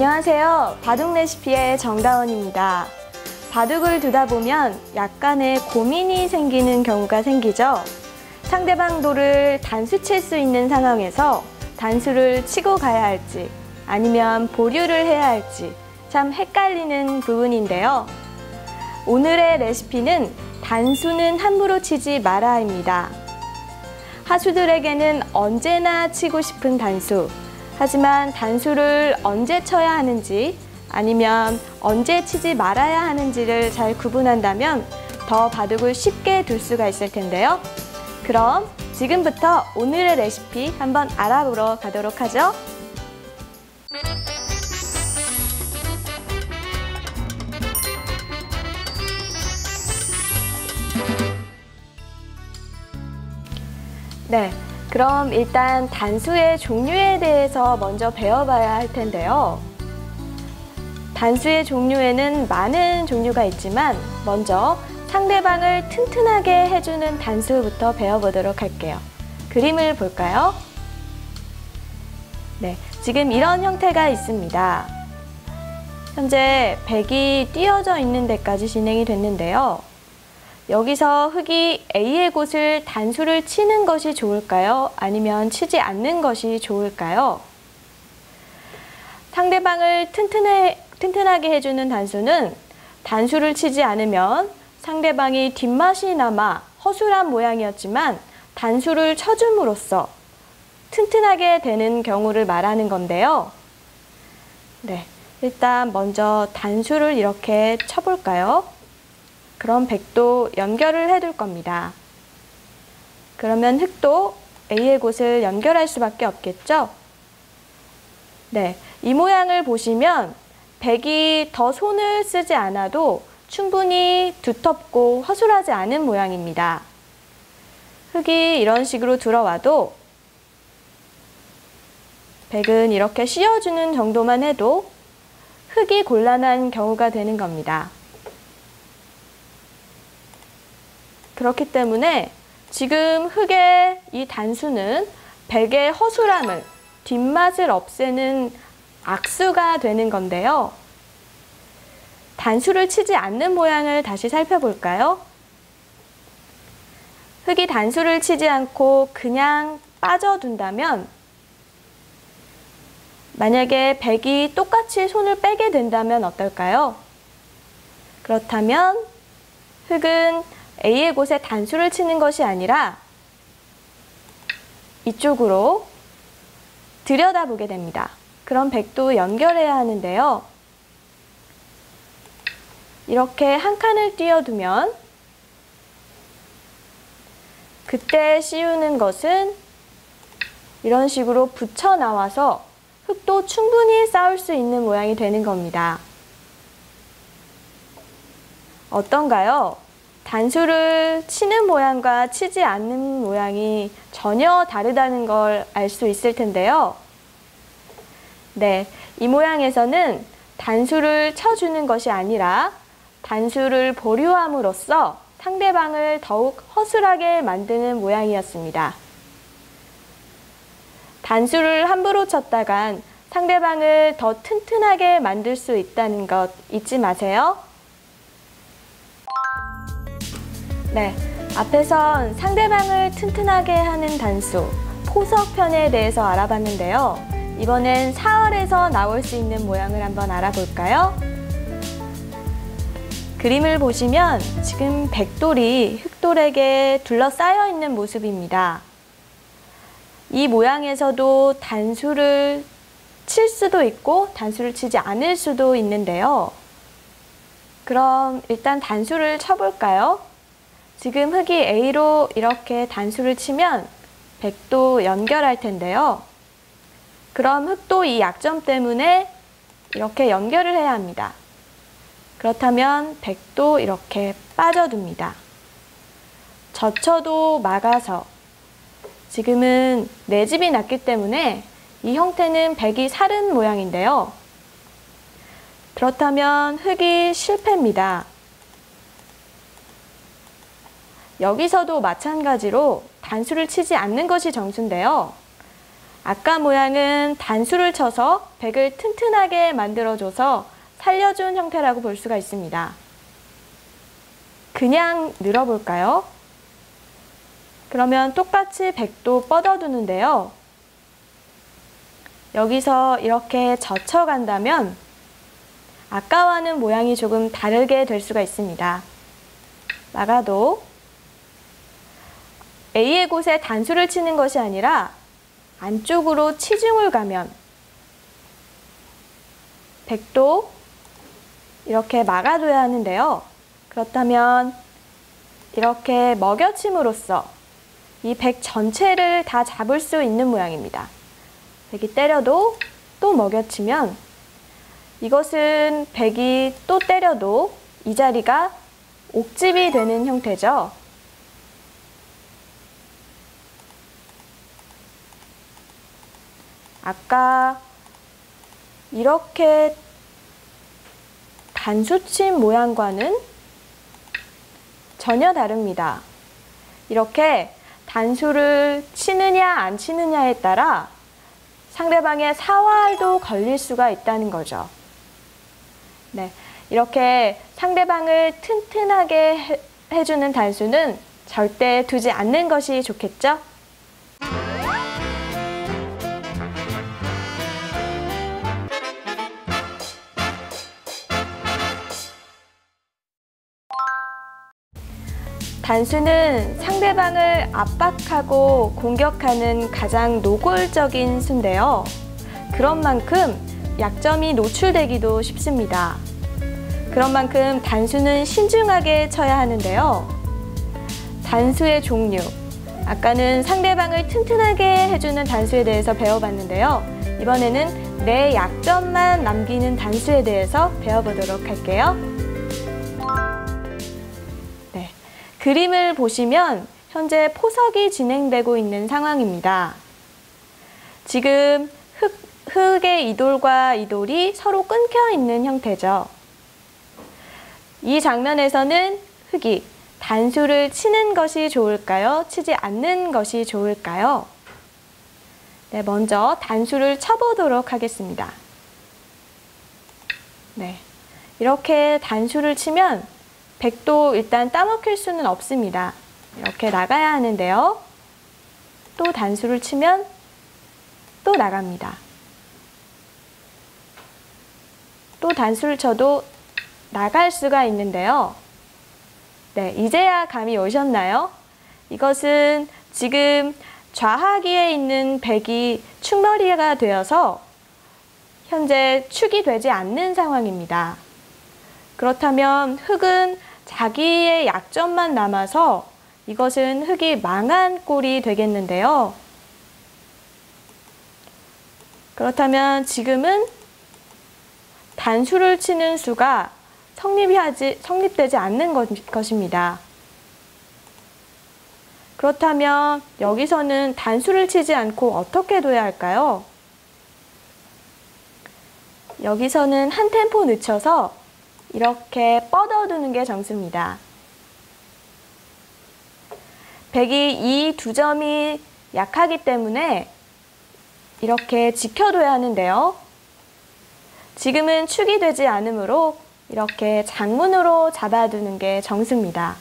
안녕하세요. 바둑 레시피의 정다원입니다. 바둑을 두다 보면 약간의 고민이 생기는 경우가 생기죠. 상대방 돌을 단수 칠 수 있는 상황에서 단수를 치고 가야 할지 아니면 보류를 해야 할지 참 헷갈리는 부분인데요. 오늘의 레시피는 단수는 함부로 치지 말아입니다. 하수들에게는 언제나 치고 싶은 단수, 하지만 단수를 언제 쳐야 하는지 아니면 언제 치지 말아야 하는지를 잘 구분한다면 더 바둑을 쉽게 둘 수가 있을 텐데요. 그럼 지금부터 오늘의 레시피 한번 알아보러 가도록 하죠. 네, 그럼 일단 단수의 종류에 대해서 먼저 배워봐야 할 텐데요. 단수의 종류에는 많은 종류가 있지만 먼저 상대방을 튼튼하게 해주는 단수부터 배워보도록 할게요. 그림을 볼까요? 네, 지금 이런 형태가 있습니다. 현재 백이 띄어져 있는 데까지 진행이 됐는데요. 여기서 흑이 A의 곳을 단수를 치는 것이 좋을까요? 아니면 치지 않는 것이 좋을까요? 상대방을 튼튼하게 해주는 단수는 단수를 치지 않으면 상대방이 뒷맛이 남아 허술한 모양이었지만 단수를 쳐줌으로써 튼튼하게 되는 경우를 말하는 건데요. 네, 일단 먼저 단수를 이렇게 쳐볼까요? 그럼 백도 연결을 해둘 겁니다. 그러면 흑도 A의 곳을 연결할 수밖에 없겠죠? 네, 이 모양을 보시면 백이 더 손을 쓰지 않아도 충분히 두텁고 허술하지 않은 모양입니다. 흑이 이런 식으로 들어와도 백은 이렇게 씌워주는 정도만 해도 흑이 곤란한 경우가 되는 겁니다. 그렇기 때문에 지금 흑의 이 단수는 백의 허술함을, 뒷맛을 없애는 악수가 되는 건데요. 단수를 치지 않는 모양을 다시 살펴볼까요? 흑이 단수를 치지 않고 그냥 빠져둔다면 만약에 백이 똑같이 손을 빼게 된다면 어떨까요? 그렇다면 흑은 A의 곳에 단수를 치는 것이 아니라 이쪽으로 들여다보게 됩니다. 그럼 백도 연결해야 하는데요. 이렇게 한 칸을 띄워두면 그때 씌우는 것은 이런 식으로 붙여 나와서 흑도 충분히 싸울 수 있는 모양이 되는 겁니다. 어떤가요? 단수를 치는 모양과 치지 않는 모양이 전혀 다르다는 걸 알 수 있을 텐데요. 네, 이 모양에서는 단수를 쳐주는 것이 아니라 단수를 보류함으로써 상대방을 더욱 허술하게 만드는 모양이었습니다. 단수를 함부로 쳤다간 상대방을 더 튼튼하게 만들 수 있다는 것 잊지 마세요. 네, 앞에선 상대방을 튼튼하게 하는 단수, 포석편에 대해서 알아봤는데요. 이번엔 사활에서 나올 수 있는 모양을 한번 알아볼까요? 그림을 보시면 지금 백돌이 흑돌에게 둘러싸여 있는 모습입니다. 이 모양에서도 단수를 칠 수도 있고 단수를 치지 않을 수도 있는데요. 그럼 일단 단수를 쳐볼까요? 지금 흑이 A로 이렇게 단수를 치면 백도 연결할 텐데요. 그럼 흑도 이 약점 때문에 이렇게 연결을 해야 합니다. 그렇다면 백도 이렇게 빠져둡니다. 젖혀도 막아서 지금은 내집이 났기 때문에 이 형태는 백이 살은 모양인데요. 그렇다면 흑이 실패입니다. 여기서도 마찬가지로 단수를 치지 않는 것이 정수인데요. 아까 모양은 단수를 쳐서 백을 튼튼하게 만들어줘서 살려준 형태라고 볼 수가 있습니다. 그냥 늘어볼까요? 그러면 똑같이 백도 뻗어두는데요. 여기서 이렇게 젖혀간다면 아까와는 모양이 조금 다르게 될 수가 있습니다. 막아도 A의 곳에 단수를 치는 것이 아니라 안쪽으로 치중을 가면 백도 이렇게 막아둬야 하는데요. 그렇다면 이렇게 먹여침으로써 이 백 전체를 다 잡을 수 있는 모양입니다. 백이 때려도 또 먹여치면 이것은 백이 또 때려도 이 자리가 옥집이 되는 형태죠. 아까 이렇게 단수친 모양과는 전혀 다릅니다. 이렇게 단수를 치느냐 안 치느냐에 따라 상대방의 사활도 걸릴 수가 있다는 거죠. 네, 이렇게 상대방을 튼튼하게 해주는 단수는 절대 두지 않는 것이 좋겠죠? 단수는 상대방을 압박하고 공격하는 가장 노골적인 수인데요. 그런 만큼 약점이 노출되기도 쉽습니다. 그런 만큼 단수는 신중하게 쳐야 하는데요. 단수의 종류, 아까는 상대방을 튼튼하게 해주는 단수에 대해서 배워봤는데요. 이번에는 내 약점만 남기는 단수에 대해서 배워보도록 할게요. 그림을 보시면 현재 포석이 진행되고 있는 상황입니다. 지금 흙의 이 돌과 이 돌이 서로 끊겨 있는 형태죠. 이 장면에서는 흙이 단수를 치는 것이 좋을까요? 치지 않는 것이 좋을까요? 네, 먼저 단수를 쳐보도록 하겠습니다. 네, 이렇게 단수를 치면 백도 일단 따먹힐 수는 없습니다. 이렇게 나가야 하는데요. 또 단수를 치면 또 나갑니다. 또 단수를 쳐도 나갈 수가 있는데요. 네, 이제야 감이 오셨나요? 이것은 지금 좌하기에 있는 백이 축머리가 되어서 현재 축이 되지 않는 상황입니다. 그렇다면 흙은 자기의 약점만 남아서 이것은 흙이 망한 꼴이 되겠는데요. 그렇다면 지금은 단수를 치는 수가 성립되지 않는 것입니다. 그렇다면 여기서는 단수를 치지 않고 어떻게 둬야 할까요? 여기서는 한 템포 늦춰서 이렇게 뻗어두는 게 정수입니다. 백이 이 두 점이 약하기 때문에 이렇게 지켜둬야 하는데요. 지금은 축이 되지 않으므로 이렇게 장문으로 잡아두는 게 정수입니다.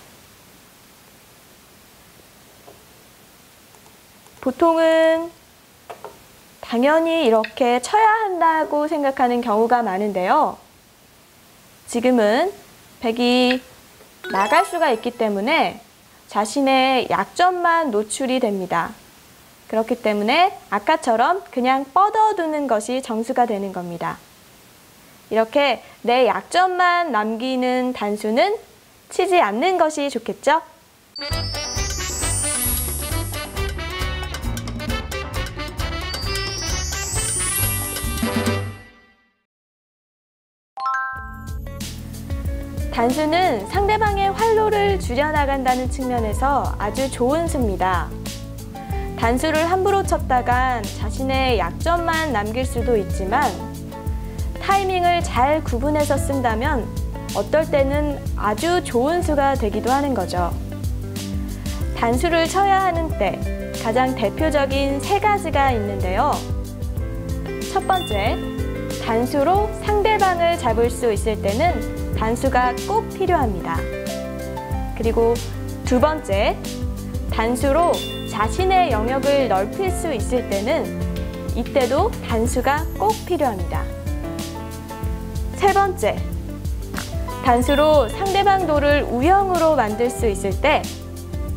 보통은 당연히 이렇게 쳐야 한다고 생각하는 경우가 많은데요. 지금은 백이 나갈 수가 있기 때문에 자신의 약점만 노출이 됩니다. 그렇기 때문에 아까처럼 그냥 뻗어두는 것이 정수가 되는 겁니다. 이렇게 내 약점만 남기는 단수는 치지 않는 것이 좋겠죠? 단수는 상대방의 활로를 줄여나간다는 측면에서 아주 좋은 수입니다. 단수를 함부로 쳤다간 자신의 약점만 남길 수도 있지만 타이밍을 잘 구분해서 쓴다면 어떨 때는 아주 좋은 수가 되기도 하는 거죠. 단수를 쳐야 하는 때 가장 대표적인 세 가지가 있는데요. 첫 번째, 단수로 상대방을 잡을 수 있을 때는 단수가 꼭 필요합니다. 그리고 두 번째, 단수로 자신의 영역을 넓힐 수 있을 때는 이때도 단수가 꼭 필요합니다. 세 번째, 단수로 상대방 돌을 우영으로 만들 수 있을 때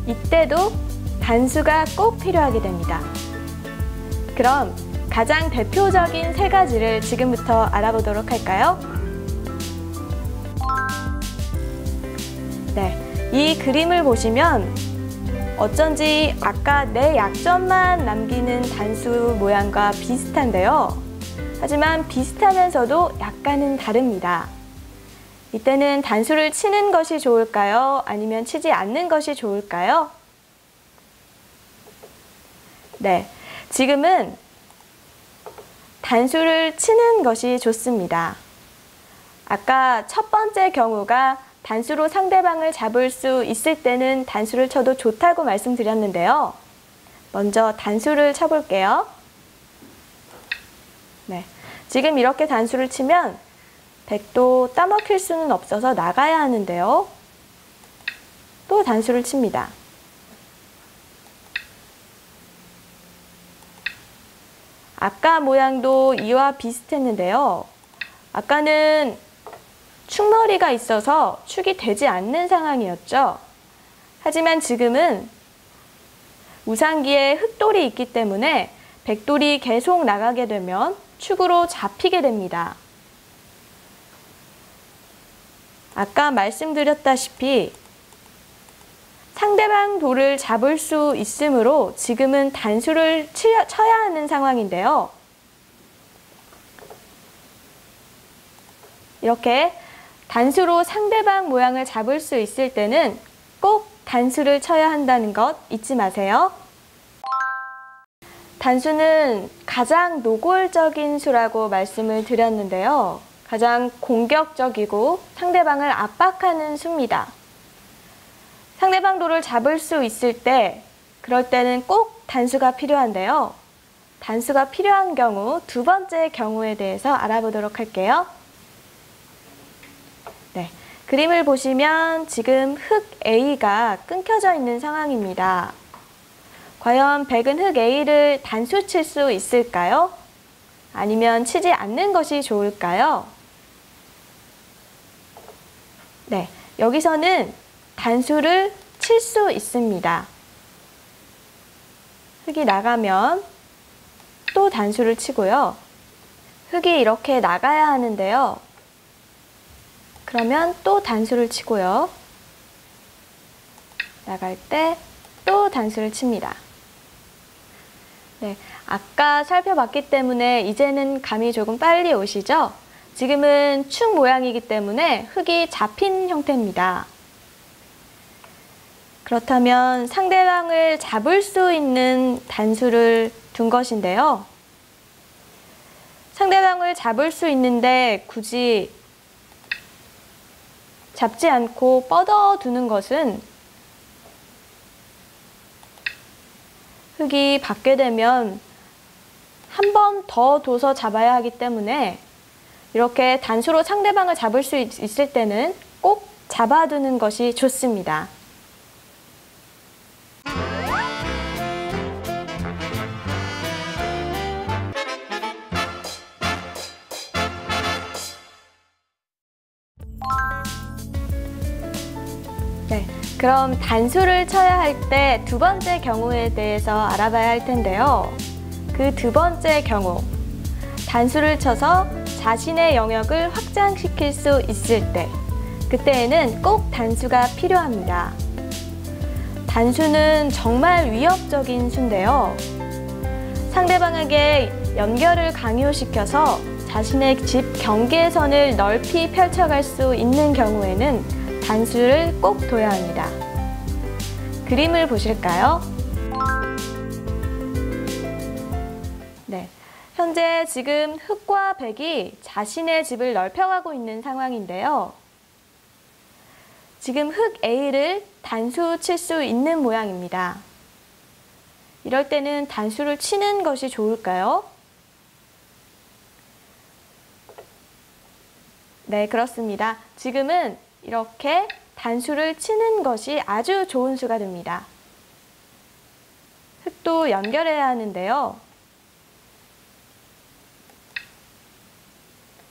이때도 단수가 꼭 필요하게 됩니다. 그럼 가장 대표적인 세 가지를 지금부터 알아보도록 할까요? 네, 이 그림을 보시면 어쩐지 아까 내 약점만 남기는 단수 모양과 비슷한데요. 하지만 비슷하면서도 약간은 다릅니다. 이때는 단수를 치는 것이 좋을까요? 아니면 치지 않는 것이 좋을까요? 네, 지금은 단수를 치는 것이 좋습니다. 아까 첫 번째 경우가 단수로 상대방을 잡을 수 있을 때는 단수를 쳐도 좋다고 말씀드렸는데요. 먼저 단수를 쳐볼게요. 네, 지금 이렇게 단수를 치면 백도 따먹힐 수는 없어서 나가야 하는데요. 또 단수를 칩니다. 아까 모양도 이와 비슷했는데요. 아까는 축머리가 있어서 축이 되지 않는 상황이었죠. 하지만 지금은 우상기에 흑돌이 있기 때문에 백돌이 계속 나가게 되면 축으로 잡히게 됩니다. 아까 말씀드렸다시피 상대방 돌을 잡을 수 있으므로 지금은 단수를 쳐야 하는 상황인데요. 이렇게 단수로 상대방 모양을 잡을 수 있을 때는 꼭 단수를 쳐야 한다는 것 잊지 마세요. 단수는 가장 노골적인 수라고 말씀을 드렸는데요. 가장 공격적이고 상대방을 압박하는 수입니다. 상대방 돌을 잡을 수 있을 때, 그럴 때는 꼭 단수가 필요한데요. 단수가 필요한 경우, 두 번째 경우에 대해서 알아보도록 할게요. 네, 그림을 보시면 지금 흑 A가 끊겨져 있는 상황입니다. 과연 백은 흑 A를 단수 칠 수 있을까요? 아니면 치지 않는 것이 좋을까요? 네, 여기서는 단수를 칠 수 있습니다. 흑이 나가면 또 단수를 치고요. 흑이 이렇게 나가야 하는데요. 그러면 또 단수를 치고요. 나갈 때 또 단수를 칩니다. 네, 아까 살펴봤기 때문에 이제는 감이 조금 빨리 오시죠? 지금은 축 모양이기 때문에 흑이 잡힌 형태입니다. 그렇다면 상대방을 잡을 수 있는 단수를 둔 것인데요. 상대방을 잡을 수 있는데 굳이 잡지 않고 뻗어두는 것은 흑이 받게 되면 한 번 더 둬서 잡아야 하기 때문에 이렇게 단수로 상대방을 잡을 수 있을 때는 꼭 잡아두는 것이 좋습니다. 네, 그럼 단수를 쳐야 할 때 두 번째 경우에 대해서 알아봐야 할 텐데요. 그 두 번째 경우, 단수를 쳐서 자신의 영역을 확장시킬 수 있을 때, 그때에는 꼭 단수가 필요합니다. 단수는 정말 위협적인 수인데요. 상대방에게 연결을 강요시켜서 자신의 집 경계선을 넓히 펼쳐갈 수 있는 경우에는 단수를 꼭 둬야 합니다. 그림을 보실까요? 네, 현재 지금 흑과 백이 자신의 집을 넓혀가고 있는 상황인데요. 지금 흑 A를 단수 칠 수 있는 모양입니다. 이럴 때는 단수를 치는 것이 좋을까요? 네, 그렇습니다. 지금은 이렇게 단수를 치는 것이 아주 좋은 수가 됩니다. 흙도 연결해야 하는데요.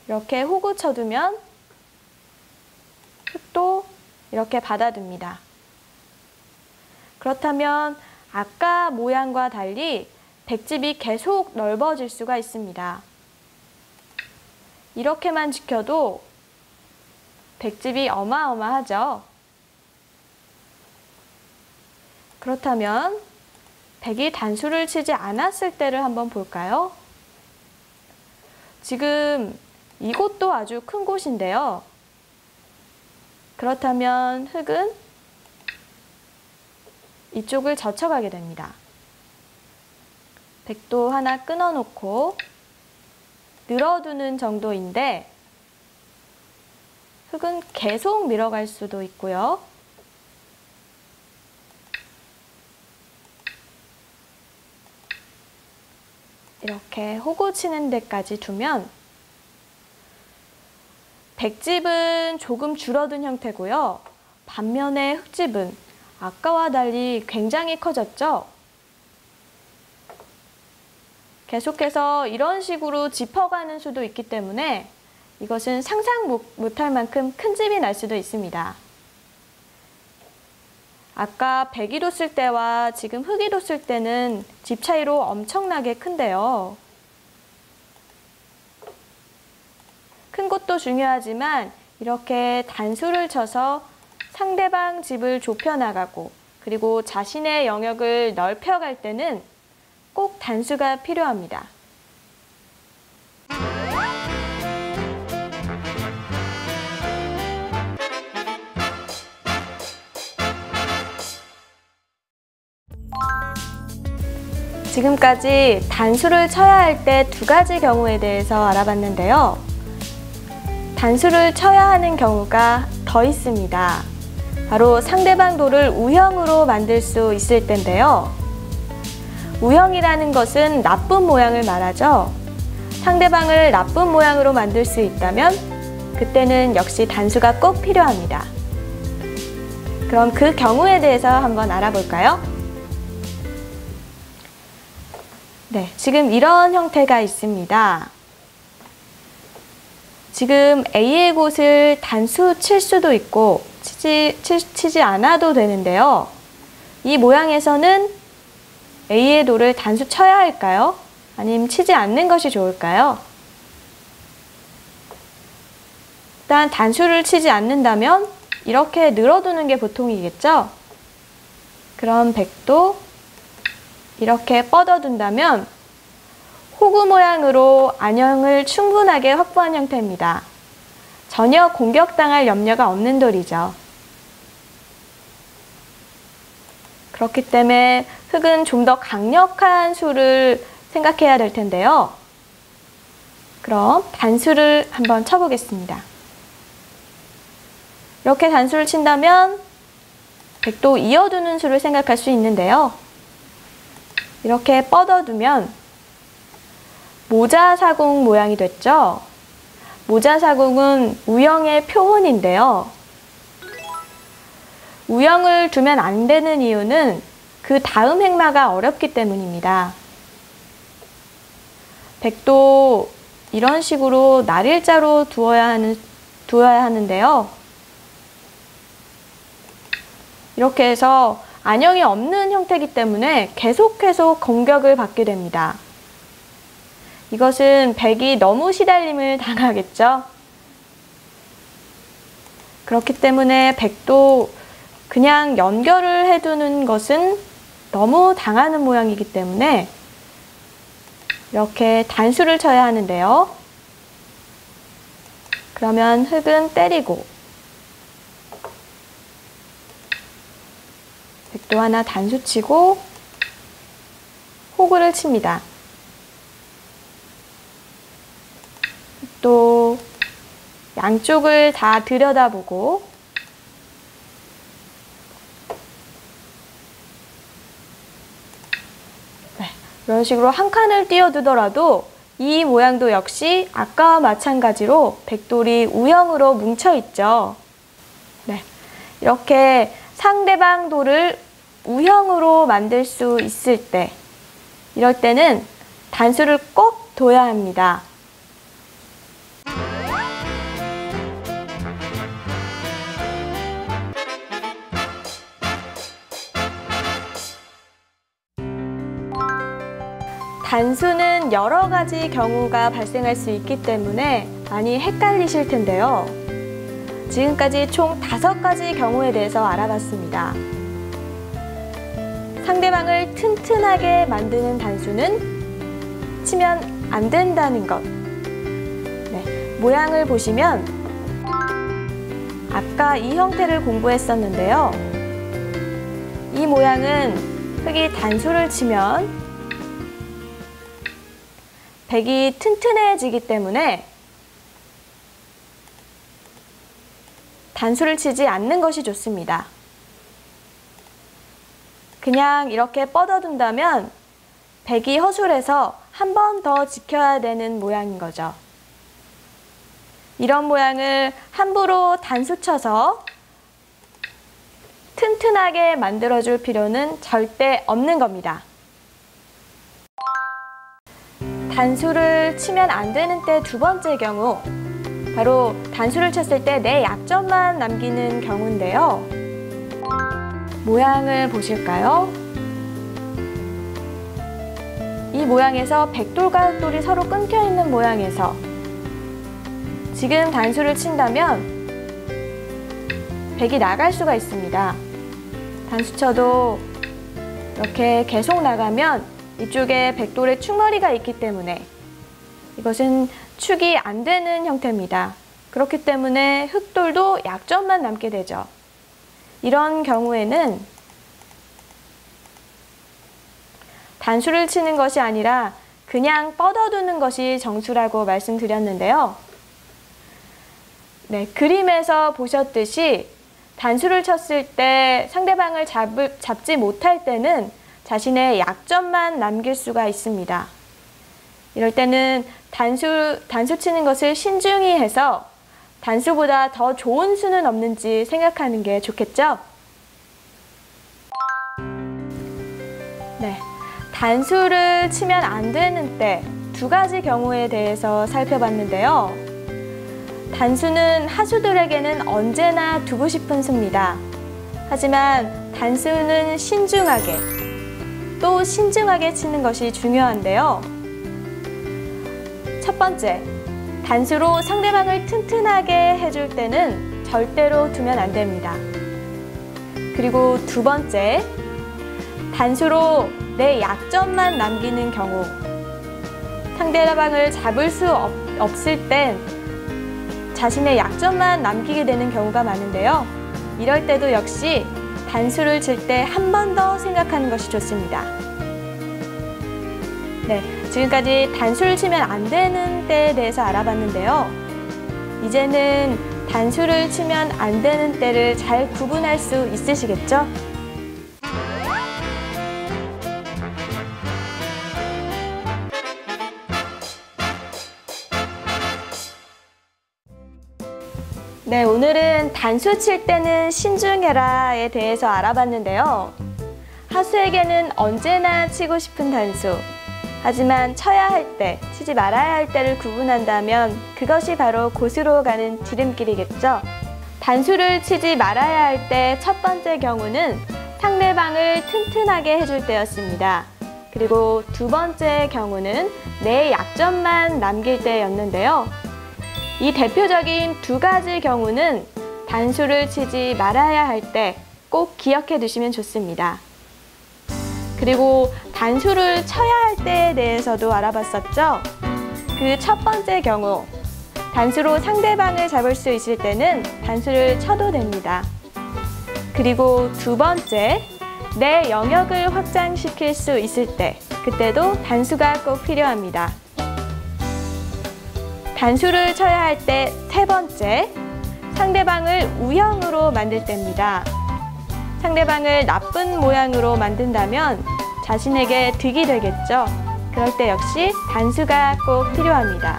이렇게 호구 쳐두면 흙도 이렇게 받아둡니다. 그렇다면 아까 모양과 달리 백집이 계속 넓어질 수가 있습니다. 이렇게만 지켜도 백집이 어마어마하죠. 그렇다면 백이 단수를 치지 않았을 때를 한번 볼까요? 지금 이곳도 아주 큰 곳인데요. 그렇다면 흙은 이쪽을 젖혀가게 됩니다. 백도 하나 끊어놓고 늘어두는 정도인데 흙은 계속 밀어갈 수도 있고요. 이렇게 호구 치는 데까지 두면 백집은 조금 줄어든 형태고요. 반면에 흙집은 아까와 달리 굉장히 커졌죠? 계속해서 이런 식으로 짚어가는 수도 있기 때문에 이것은 상상 못할 만큼 큰 집이 날 수도 있습니다. 아까 백이 뒀을 때와 지금 흙이 뒀을 때는 집 차이로 엄청나게 큰데요. 큰 것도 중요하지만 이렇게 단수를 쳐서 상대방 집을 좁혀나가고 그리고 자신의 영역을 넓혀갈 때는 꼭 단수가 필요합니다. 지금까지 단수를 쳐야 할 때 두 가지 경우에 대해서 알아봤는데요. 단수를 쳐야 하는 경우가 더 있습니다. 바로 상대방 돌을 우형으로 만들 수 있을 때인데요. 우형이라는 것은 나쁜 모양을 말하죠. 상대방을 나쁜 모양으로 만들 수 있다면 그때는 역시 단수가 꼭 필요합니다. 그럼 그 경우에 대해서 한번 알아볼까요? 네, 지금 이런 형태가 있습니다. 지금 A의 곳을 단수 칠 수도 있고 치지 않아도 되는데요. 이 모양에서는 A의 돌을 단수 쳐야 할까요? 아니면 치지 않는 것이 좋을까요? 일단 단수를 치지 않는다면 이렇게 늘어두는 게 보통이겠죠? 그럼 백도 이렇게 뻗어둔다면 호구 모양으로 안형을 충분하게 확보한 형태입니다. 전혀 공격당할 염려가 없는 돌이죠. 그렇기 때문에 흙은 좀 더 강력한 수를 생각해야 될 텐데요. 그럼 단수를 한번 쳐보겠습니다. 이렇게 단수를 친다면 백도 이어두는 수를 생각할 수 있는데요. 이렇게 뻗어두면 모자사궁 모양이 됐죠? 모자사궁은 우형의 표본인데요. 우형을 두면 안 되는 이유는 그 다음 행마가 어렵기 때문입니다. 백도 이런 식으로 날일자로 두어야 하는데요. 이렇게 해서 안형이 없는 형태이기 때문에 계속 공격을 받게 됩니다. 이것은 백이 너무 시달림을 당하겠죠. 그렇기 때문에 백도 그냥 연결을 해두는 것은 너무 당하는 모양이기 때문에 이렇게 단수를 쳐야 하는데요. 그러면 흙은 때리고 백도 하나 단수 치고 호구를 칩니다. 또 양쪽을 다 들여다보고 이런 식으로 한 칸을 띄워두더라도 이 모양도 역시 아까와 마찬가지로 백돌이 U형으로 뭉쳐 있죠. 네, 이렇게 상대방 돌을 U형으로 만들 수 있을 때, 이럴 때는 단수를 꼭 둬야 합니다. 단수는 여러 가지 경우가 발생할 수 있기 때문에 많이 헷갈리실 텐데요. 지금까지 총 5가지 경우에 대해서 알아봤습니다. 상대방을 튼튼하게 만드는 단수는 치면 안 된다는 것. 네, 모양을 보시면 아까 이 형태를 공부했었는데요. 이 모양은 흙이 단수를 치면 백이 튼튼해지기 때문에 단수를 치지 않는 것이 좋습니다. 그냥 이렇게 뻗어둔다면 백이 허술해서 한 번 더 지켜야 되는 모양인 거죠. 이런 모양을 함부로 단수 쳐서 튼튼하게 만들어줄 필요는 절대 없는 겁니다. 단수를 치면 안 되는 때 두 번째 경우, 바로 단수를 쳤을 때 내 약점만 남기는 경우인데요. 모양을 보실까요? 이 모양에서 백돌과 흑돌이 서로 끊겨 있는 모양에서 지금 단수를 친다면 백이 나갈 수가 있습니다. 단수 쳐도 이렇게 계속 나가면 이쪽에 백돌의 축머리가 있기 때문에 이것은 축이 안 되는 형태입니다. 그렇기 때문에 흑돌도 약점만 남게 되죠. 이런 경우에는 단수를 치는 것이 아니라 그냥 뻗어두는 것이 정수라고 말씀드렸는데요. 네, 그림에서 보셨듯이 단수를 쳤을 때 상대방을 잡지 못할 때는 자신의 약점만 남길 수가 있습니다. 이럴 때는 단수 치는 것을 신중히 해서 단수보다 더 좋은 수는 없는지 생각하는 게 좋겠죠? 네, 단수를 치면 안 되는 때 2가지 경우에 대해서 살펴봤는데요. 단수는 하수들에게는 언제나 두고 싶은 수입니다. 하지만 단수는 신중하게, 또 신중하게 치는 것이 중요한데요. 첫 번째, 단수로 상대방을 튼튼하게 해줄 때는 절대로 두면 안 됩니다. 그리고 두 번째, 단수로 내 약점만 남기는 경우, 상대방을 잡을 수 없을 땐 자신의 약점만 남기게 되는 경우가 많은데요. 이럴 때도 역시 단수를 칠 때 한 번 더 생각하는 것이 좋습니다. 네, 지금까지 단수를 치면 안 되는 때에 대해서 알아봤는데요. 이제는 단수를 치면 안 되는 때를 잘 구분할 수 있으시겠죠? 네, 오늘은 단수 칠 때는 신중해라에 대해서 알아봤는데요. 하수에게는 언제나 치고 싶은 단수, 하지만 쳐야 할 때, 치지 말아야 할 때를 구분한다면 그것이 바로 고수로 가는 지름길이겠죠. 단수를 치지 말아야 할 때 첫 번째 경우는 상대방을 튼튼하게 해줄 때였습니다. 그리고 두 번째 경우는 내 약점만 남길 때였는데요. 이 대표적인 2가지 경우는 단수를 치지 말아야 할 때 꼭 기억해 두시면 좋습니다. 그리고 단수를 쳐야 할 때에 대해서도 알아봤었죠? 그 첫 번째 경우, 단수로 상대방을 잡을 수 있을 때는 단수를 쳐도 됩니다. 그리고 두 번째, 내 영역을 확장시킬 수 있을 때, 그때도 단수가 꼭 필요합니다. 단수를 쳐야 할 때 세 번째, 상대방을 U형으로 만들 때입니다. 상대방을 나쁜 모양으로 만든다면 자신에게 득이 되겠죠. 그럴 때 역시 단수가 꼭 필요합니다.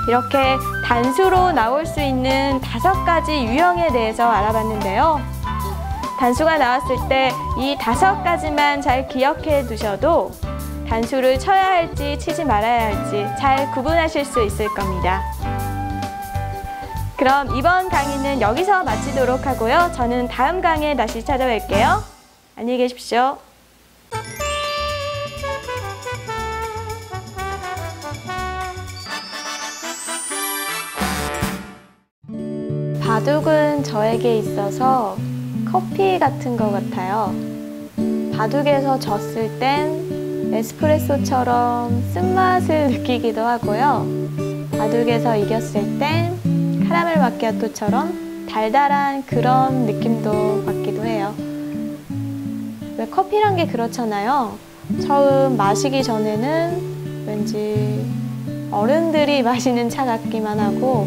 이렇게 단수로 나올 수 있는 5가지 유형에 대해서 알아봤는데요. 단수가 나왔을 때 이 5가지만 잘 기억해 두셔도 단수를 쳐야 할지 치지 말아야 할지 잘 구분하실 수 있을 겁니다. 그럼 이번 강의는 여기서 마치도록 하고요. 저는 다음 강의에 다시 찾아뵐게요. 안녕히 계십시오. 바둑은 저에게 있어서 커피 같은 것 같아요. 바둑에서 졌을 땐 에스프레소처럼 쓴맛을 느끼기도 하고요. 바둑에서 이겼을 땐 카라멜 마키아토처럼 달달한 그런 느낌도 받기도 해요. 왜 커피란 게 그렇잖아요. 처음 마시기 전에는 왠지 어른들이 마시는 차 같기만 하고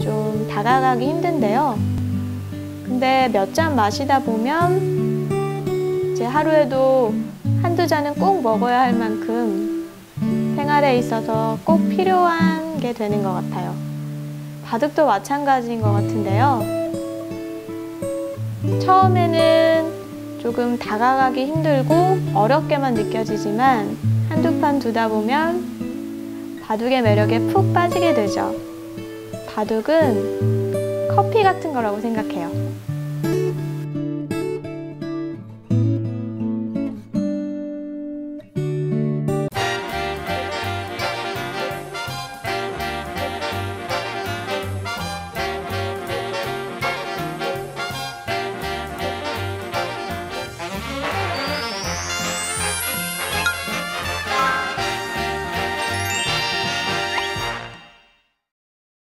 좀 다가가기 힘든데요. 근데 몇 잔 마시다 보면 이제 하루에도 한두 잔은 꼭 먹어야 할 만큼 생활에 있어서 꼭 필요한 게 되는 것 같아요. 바둑도 마찬가지인 것 같은데요. 처음에는 조금 다가가기 힘들고 어렵게만 느껴지지만 한두 판 두다 보면 바둑의 매력에 푹 빠지게 되죠. 바둑은 커피 같은 거라고 생각해요.